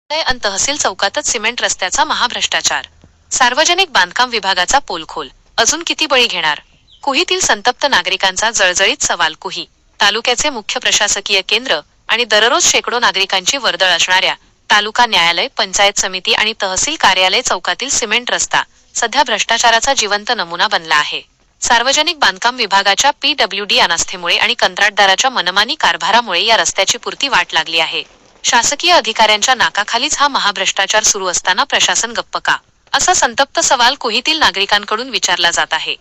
अन तहसील चौकातच cement रस्त्याचा महाभ्रष्टाचार. सार्वजनिक बांधकाम विभागाचा पोलखोल. अजून किती बळी घेणार? कुहीतील संतप्त नागरिकांचा जळजळीत सवाल. कुही तालुक्याचे मुख्य प्रशासकीय केंद्र आणि दररोज शेकडो नागरिकांची वर्दळ असणाऱ्या तालुका न्यायालय, पंचायत समिती आणि तहसील कार्यालय चौकातील सिमेंट रस्ता सध्या भ्रष्टाचाराचा जिवंत नमुना बनला आहे. सार्वजनिक बांधकाम विभागाच्या PWD अनास्थेमुळे आणि कंत्राटदाराच्या मनमानी कारभारामुळे या रस्त्याची पुरती वाट लागली आहे. शासकीय अधिकाऱ्यांच्या नाकाखालीच हा महाभ्रष्टाचार सुरू असताना प्रशासन गप्प का? असा संतप्त सवाल कुहीतील नागरिकांकडून विचारला जात आहे.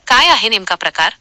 काय आहे नेमका प्रकार?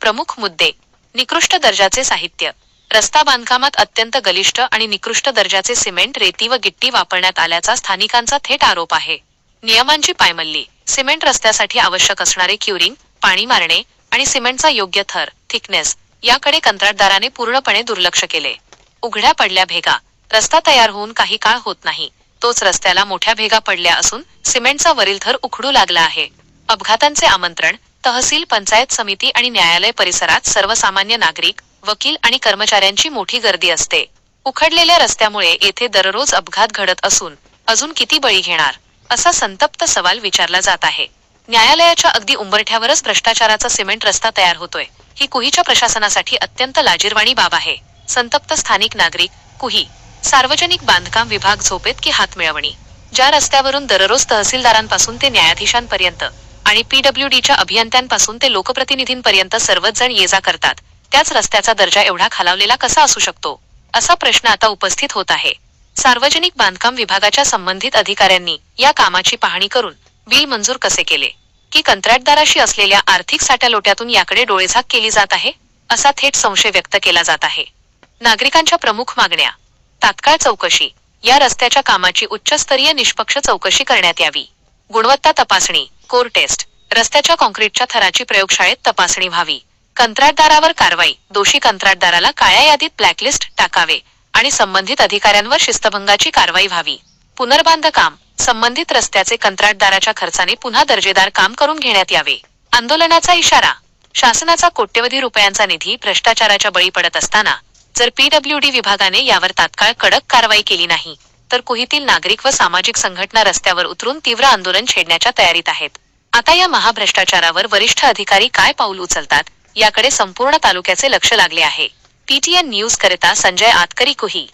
प्रमुख मुद्दे: निकृष्ट दर्जाचे साहित्य. रस्ता बांधकामात अत्यंत गलिष्ठ आणि निकृष्ट दर्जाचे सिमेंट, रेती व गिट्टी वापरण्यात आल्याचा स्थानिकांचा थेट आरोप आहे. नियमांची पायमल्ली. सिमेंट रस्त्यासाठी आवश्यक असणारे क्युरिंग, पाणी मारणे आणि सिमेंटचा योग्य थर, थिकनेस याकडे कंत्राटदाराने पूर्णपणे दुर्लक्ष केले. उघड्या पडल्या भेगा. रस्ता तयार होऊन काही काळ होत नाही, तोच रस्त्याला मोठ्या भेगा पडल्या असून सिमेंटचा वरील थर उखडू लागला आहे. अपघातांचे आमंत्रण. तहसील, पंचायत समिती आणि न्यायालय परिसरात सर्वसामान्य नागरिक, वकील आणि कर्मचाऱ्यांची मोठी गर्दी असते. उखडलेल्या रस्त्यामुळे येथे दररोज अपघात घडत असून अजून किती बळी घेणार, असा संतप्त सवाल विचारला जात आहे. न्यायालयाच्या अगदी उंबरठ्यावरच भ्रष्टाचाराचा सिमेंट रस्ता तयार होतोय, ही कुहीच्या प्रशासनासाठी अत्यंत लाजिरवाणी बाब आहे. संतप्त स्थानिक नागरिक. कुही सार्वजनिक बांधकाम विभाग झोपेत की हात मिळवणी. ज्या रस्त्यावरून दररोज तहसीलदारांपासून ते न्यायाधीशांपर्यंत आणि PWDच्या अभियंत्यांपासून ते लोकप्रतिनिधींपर्यंत सर्वच जण ये जा करतात, त्याच रस्त्याचा दर्जा एवढा खालावलेला कसा असू शकतो, असा प्रश्न आता उपस्थित होत आहे. सार्वजनिक बांधकाम विभागाच्या संबंधित अधिकाऱ्यांनी या कामाची पाहणी करून बिल मंजूर कसे केले, की कंत्राटदाराशी असलेल्या आर्थिक साट्यालोट्यातून याकडे डोळेझाक केली जात आहे, असा थेट संशय व्यक्त केला जात आहे. नागरिकांच्या प्रमुख मागण्या: तात्काळ चौकशी. या रस्त्याच्या कामाची उच्चस्तरीय निष्पक्ष चौकशी करण्यात यावी. गुणवत्ता तपासणी, कोर टेस्ट. रस्त्याच्या काँक्रीटच्या थराची प्रयोगशाळेत तपासणी व्हावी. कंत्राटदारावर कारवाई. दोषी कंत्राटदाराला काळ्या यादीत ब्लॅकलिस्ट टाकावे आणि संबंधित अधिकाऱ्यांवर शिस्तभंगाची कारवाई व्हावी. पुनर्बांधकाम. संबंधित रस्त्याचे कंत्राटदाराच्या खर्चाने पुन्हा दर्जेदार काम करून घेण्यात यावे. आंदोलनाचा इशारा. शासनाचा कोट्यवधी रुपयांचा निधी भ्रष्टाचाराच्या बळी पडत असताना जर PWD विभागाने यावर तात्काळ कडक कारवाई केली नाही तर कुहीतील नागरिक व सामाजिक संघटना रस्त्यावर उतरून तीव्र आंदोलन छेडण्याच्या तयारीत आहेत. आता या महाभ्रष्टाचारावर वरिष्ठ अधिकारी काय पाऊल उचलतात, याकडे संपूर्ण तालुक्याचे लक्ष लागले आहे. PTN न्यूज करिता संजय आतकरी, कुही.